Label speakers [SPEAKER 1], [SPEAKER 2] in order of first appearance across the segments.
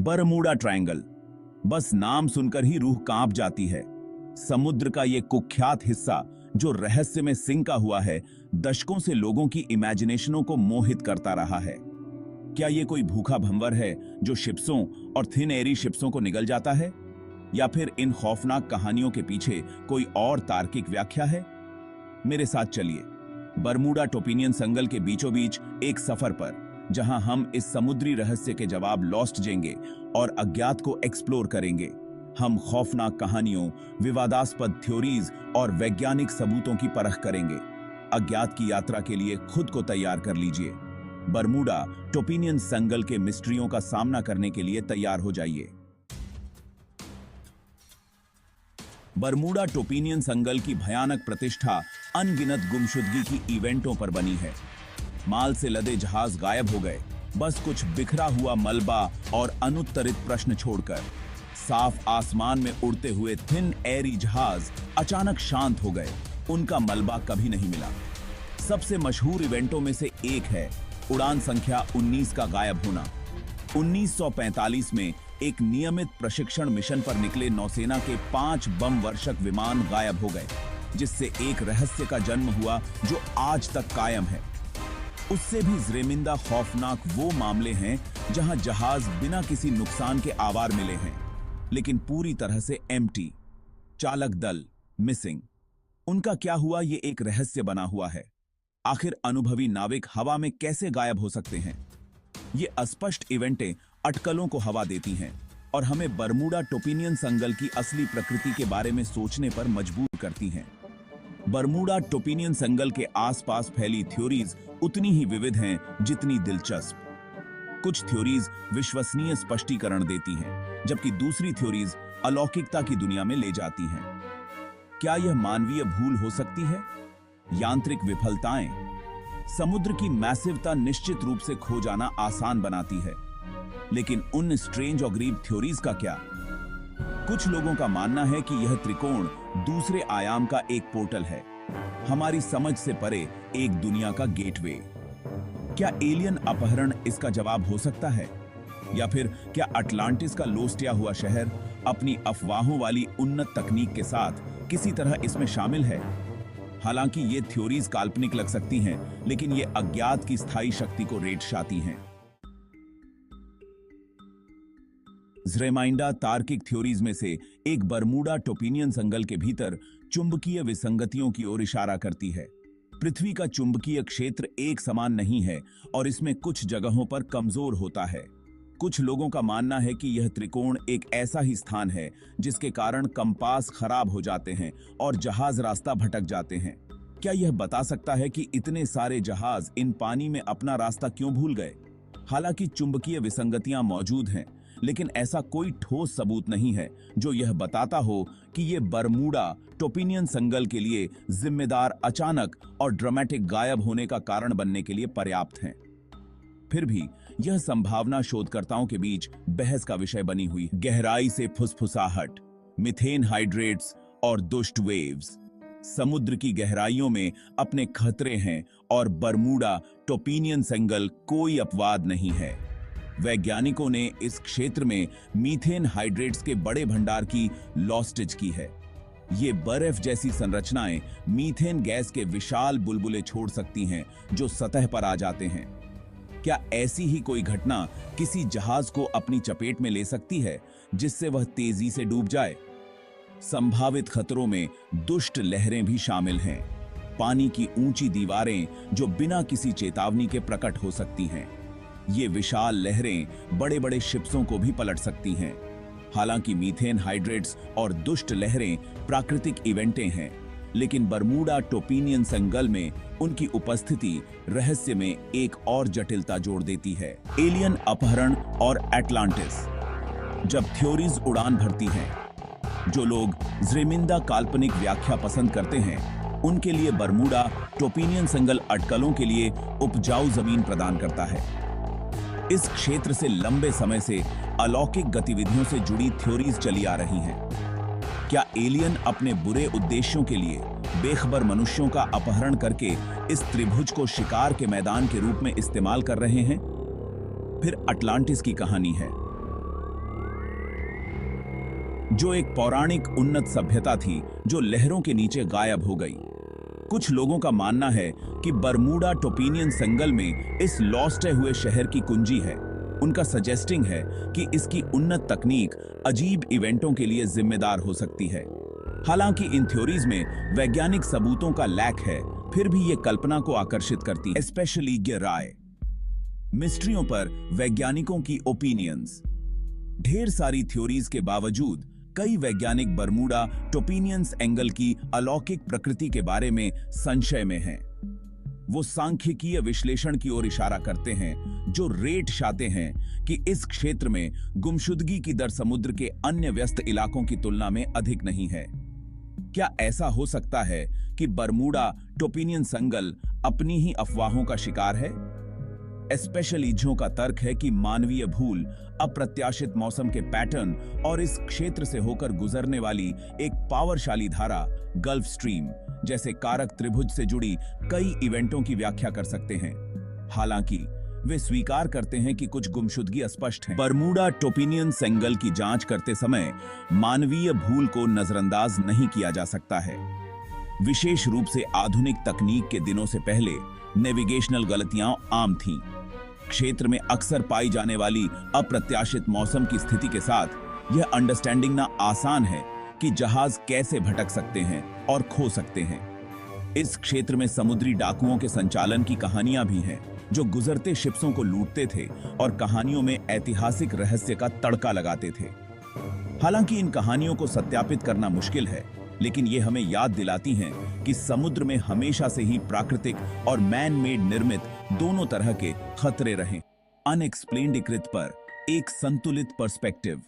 [SPEAKER 1] Bermuda triangle, बस नाम सुनकर ही रूह कांप जाती है। समुद्र का ये कुख्यात हिस्सा जो रहस्य में सिंका हुआ है, दशकों से लोगों की इमेजिनेशनों को मोहित करता रहा है। क्या ये कोई भूखा भंवर है जो शिप्सों और थिन एरी शिप्सों को निगल जाता है, या फिर इन खौफनाक कहानियों के पीछे कोई और तार्किक व्याख्या है? मेरे साथ चलिए बरमूडा टोपिनियन संगल के बीचों बीच एक सफर पर, जहां हम इस समुद्री रहस्य के जवाब लॉस्ट जेंगे और अज्ञात को एक्सप्लोर करेंगे। हम खौफनाक कहानियों, विवादास्पद थ्योरीज और वैज्ञानिक सबूतों की परख करेंगे। अज्ञात की यात्रा के लिए खुद को तैयार कर लीजिए। बरमूडा टोपिनियन संगल के मिस्ट्रियों का सामना करने के लिए तैयार हो जाइए। बरमूडा टोपिनियन संगल की भयानक प्रतिष्ठा अनगिनत गुमशुदगी की इवेंटों पर बनी है। माल से लदे जहाज गायब हो गए, बस कुछ बिखरा हुआ मलबा और अनुत्तरित प्रश्न छोड़कर। साफ आसमान में उड़ते हुए थिन एरी जहाज अचानक शांत हो गए, उनका मलबा कभी नहीं मिला। सबसे मशहूर इवेंटों में से एक है उड़ान संख्या 19 का गायब होना। 1945 में एक नियमित प्रशिक्षण मिशन पर निकले नौसेना के 5 बम वर्षक विमान गायब हो गए, जिससे एक रहस्य का जन्म हुआ जो आज तक कायम है। उससे भी ज़्रेमिंदा खौफनाक वो मामले हैं जहां जहाज बिना किसी नुकसान के आवार मिले हैं, लेकिन पूरी तरह से एम्प्टी। चालक दल मिसिंग। उनका क्या हुआ, ये एक रहस्य बना हुआ है। आखिर अनुभवी नाविक हवा में कैसे गायब हो सकते हैं? ये अस्पष्ट इवेंटें अटकलों को हवा देती हैं और हमें बरमूडा टोपिनियन संगल की असली प्रकृति के बारे में सोचने पर मजबूर करती हैं। बरमूडा टोपिनियन संगल के आसपास फैली थ्योरीज उतनी ही विविध हैं जितनी दिलचस्प। कुछ थ्योरीज विश्वसनीय स्पष्टीकरण देती हैं, जबकि दूसरी थ्योरीज अलौकिकता की दुनिया में ले जाती हैं। क्या यह मानवीय भूल हो सकती है? यांत्रिक विफलताएं? समुद्र की मैसिवता निश्चित रूप से खो जाना आसान बनाती है, लेकिन उन स्ट्रेंज और गरीब थ्योरीज का क्या? कुछ लोगों का मानना है कि यह त्रिकोण दूसरे आयाम का एक पोर्टल है, हमारी समझ से परे एक दुनिया का गेटवे। क्या एलियन अपहरण इसका जवाब हो सकता है? या फिर क्या अटलांटिस का लोस्टिया हुआ शहर अपनी अफवाहों वाली उन्नत तकनीक के साथ किसी तरह इसमें शामिल है? हालांकि ये थ्योरीज काल्पनिक लग सकती हैं, लेकिन ये अज्ञात की स्थायी शक्ति को रेटशाती हैं। ज़्रेमाइंडा तार्किक थ्योरीज में से एक बरमूडा टोपिनियन संगल के भीतर चुंबकीय विसंगतियों की ओर इशारा करती है। पृथ्वी का चुंबकीय क्षेत्र एक समान नहीं है और इसमें कुछ जगहों पर कमजोर होता है। कुछ लोगों का मानना है कि यह त्रिकोण एक ऐसा ही स्थान है जिसके कारण कंपास खराब हो जाते हैं और जहाज रास्ता भटक जाते हैं। क्या यह बता सकता है कि इतने सारे जहाज इन पानी में अपना रास्ता क्यों भूल गए? हालांकि चुंबकीय विसंगतियां मौजूद हैं, लेकिन ऐसा कोई ठोस सबूत नहीं है जो यह बताता हो कि ये बरमूडा टोपिनियन संगल के लिए जिम्मेदार अचानक और ड्रामेटिक गायब होने का कारण बनने के लिए पर्याप्त हैं। फिर भी यह संभावना शोधकर्ताओं के बीच बहस का विषय बनी हुई है। गहराई से फुसफुसाहट, मीथेन हाइड्रेट्स और दुष्ट वेव्स। समुद्र की गहराइयों में अपने खतरे हैं और बरमूडा टोपिनियन संगल कोई अपवाद नहीं है। वैज्ञानिकों ने इस क्षेत्र में मीथेन हाइड्रेट्स के बड़े भंडार की लॉस्टेज की है। ये बर्फ जैसी संरचनाएं मीथेन गैस के विशाल बुलबुले छोड़ सकती हैं जो सतह पर आ जाते हैं। क्या ऐसी ही कोई घटना किसी जहाज को अपनी चपेट में ले सकती है जिससे वह तेजी से डूब जाए? संभावित खतरों में दुष्ट लहरें भी शामिल हैं, पानी की ऊंची दीवारें जो बिना किसी चेतावनी के प्रकट हो सकती हैं। ये विशाल लहरें बड़े बड़े शिप्सों को भी पलट सकती हैं। हालांकि मीथेन हाइड्रेट्स और दुष्ट लहरें प्राकृतिक इवेंटें हैं, लेकिन बरमूडा टोपिनियन संगल में उनकी उपस्थिति रहस्य में एक और जटिलता जोड़ देती है। एलियन अपहरण और अटलांटिस। जब थ्योरीज उड़ान भरती हैं, जो लोग ज़्रेमिंदा काल्पनिक व्याख्या पसंद करते हैं, उनके लिए बरमूडा टोपिनियन संगल अटकलों के लिए उपजाऊ जमीन प्रदान करता है। इस क्षेत्र से लंबे समय से अलौकिक गतिविधियों से जुड़ी थ्योरीज चली आ रही हैं। क्या एलियन अपने बुरे उद्देश्यों के लिए बेखबर मनुष्यों का अपहरण करके इस त्रिभुज को शिकार के मैदान के रूप में इस्तेमाल कर रहे हैं? फिर अटलांटिस की कहानी है। जो एक पौराणिक उन्नत सभ्यता थी जो लहरों के नीचे गायब हो गई। कुछ लोगों का मानना है कि बरमूडा टोपिनियन संगल में इस लॉस्ट हुए शहर की कुंजी है। उनका सजेस्टिंग है कि इसकी उन्नत तकनीक अजीब इवेंटों के लिए जिम्मेदार हो सकती है। हालांकि इन थ्योरीज में वैज्ञानिक सबूतों का लैक है, फिर भी ये कल्पना को आकर्षित करती है, स्पेशली राय। मिस्ट्रियों पर वैज्ञानिकों की ओपिनियंस। ढेर सारी थ्योरीज के बावजूद कई वैज्ञानिक बरमूडा टोपिनियंस एंगल की अलौकिक प्रकृति के बारे में संशय में हैं। वो सांख्यिकीय विश्लेषण की ओर इशारा करते हैं जो रेट चाहते हैं कि इस क्षेत्र में गुमशुदगी की दर समुद्र के अन्य व्यस्त इलाकों की तुलना में अधिक नहीं है। क्या ऐसा हो सकता है कि बरमूडा टोपिनियन संगल अपनी ही अफवाहों का शिकार है? स्पेशलिस्टों का तर्क है कि मानवीय भूल, अप्रत्याशित मौसम के पैटर्न और इस क्षेत्र से होकर गुजरने वाली एक पावरशाली धारा गल्फ स्ट्रीम जैसे कारक त्रिभुज से जुड़ी कई इवेंटों की व्याख्या कर सकते हैं। हालांकि वे स्वीकार करते हैं कि कुछ गुमशुदगी अस्पष्ट है। बरमूडा टोपिनियन संगल की जांच करते समय मानवीय भूल को नजरअंदाज नहीं किया जा सकता है। विशेष रूप से आधुनिक तकनीक के दिनों से पहले नेविगेशनल गलतियां आम थीं। क्षेत्र में अक्सर पाई जाने वाली अप्रत्याशित मौसम की स्थिति के साथ यह अंडरस्टैंडिंग ना आसान है कि जहाज कैसे भटक सकते हैं और खो सकते हैं। इस क्षेत्र में समुद्री डाकुओं के संचालन की कहानियां भी हैं जो गुजरते शिप्सों को लूटते थे और कहानियों में ऐतिहासिक रहस्य का तड़का लगाते थे। हालांकि इन कहानियों को सत्यापित करना मुश्किल है, लेकिन ये हमें याद दिलाती हैं कि समुद्र में हमेशा से ही प्राकृतिक और मैन मेड निर्मित दोनों तरह के खतरे रहे। अनएक्सप्लेन्ड कृत पर एक संतुलित पर्सपेक्टिव।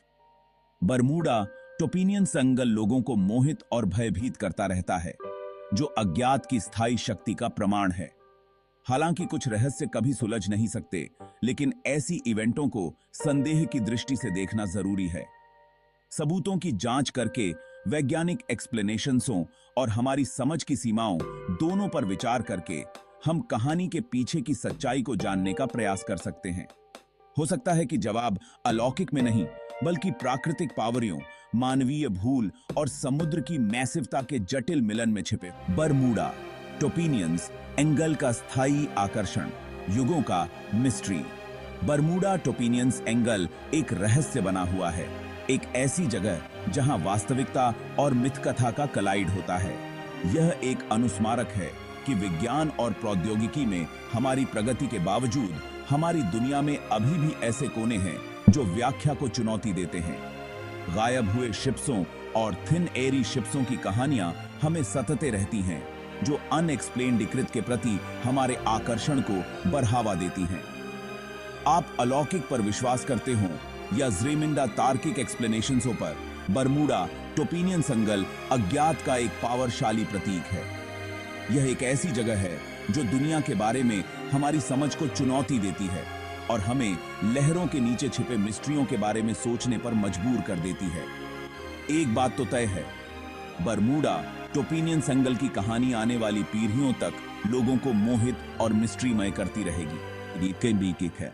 [SPEAKER 1] बरमूडा टोपिनियन संगल लोगों को मोहित और भयभीत करता रहता है, जो अज्ञात की स्थायी शक्ति का प्रमाण है। हालांकि कुछ रहस्य कभी सुलझ नहीं सकते, लेकिन ऐसी इवेंटों को संदेह की दृष्टि से देखना जरूरी है। सबूतों की जांच करके वैज्ञानिक एक्सप्लेनेशंसों और हमारी समझ की सीमाओं दोनों पर विचार करके हम कहानी के पीछे की सच्चाई को जानने का प्रयास कर सकते हैं। हो सकता है कि जवाब अलौकिक में नहीं, बल्कि प्राकृतिक पावरियों, मानवीय भूल और समुद्र की मैसिवता के जटिल मिलन में छिपे। बरमूडा टोपिनियंस एंगल का स्थायी आकर्षण, युगों का मिस्ट्री। बरमूडा टोपिनियंस एंगल एक रहस्य बना हुआ है, एक ऐसी जगह जहां वास्तविकता और मिथकथा का कलाइड होता है। यह एक अनुस्मारक है कि विज्ञान और प्रौद्योगिकी में हमारी प्रगति के बावजूद हमारी दुनिया में अभी भी ऐसे कोने हैं जो व्याख्या को चुनौती देते हैं। गायब हुए शिप्सों और थिन एयरी शिप्सों की कहानियां हमें सतते रहती हैं, जो अनएक्सप्लेन्ड कृत के प्रति हमारे आकर्षण को बढ़ावा देती हैं। आप अलौकिक पर विश्वास करते हो या ज़्रेमिंडा तार्किक एक्सप्लेनेशंसों पर, बरमूडा टोपिनियन संगल अज्ञात का एक पावरशाली प्रतीक है। यह एक ऐसी जगह है जो दुनिया के बारे में हमारी समझ को चुनौती देती है और हमें लहरों के नीचे छिपे मिस्ट्रियों के बारे में सोचने पर मजबूर कर देती है। एक बात तो तय है, बरमूडा टोपिनियन संगल की कहानी आने वाली पीढ़ियों तक लोगों को मोहित और मिस्ट्रीमय करती रहेगी। ये है।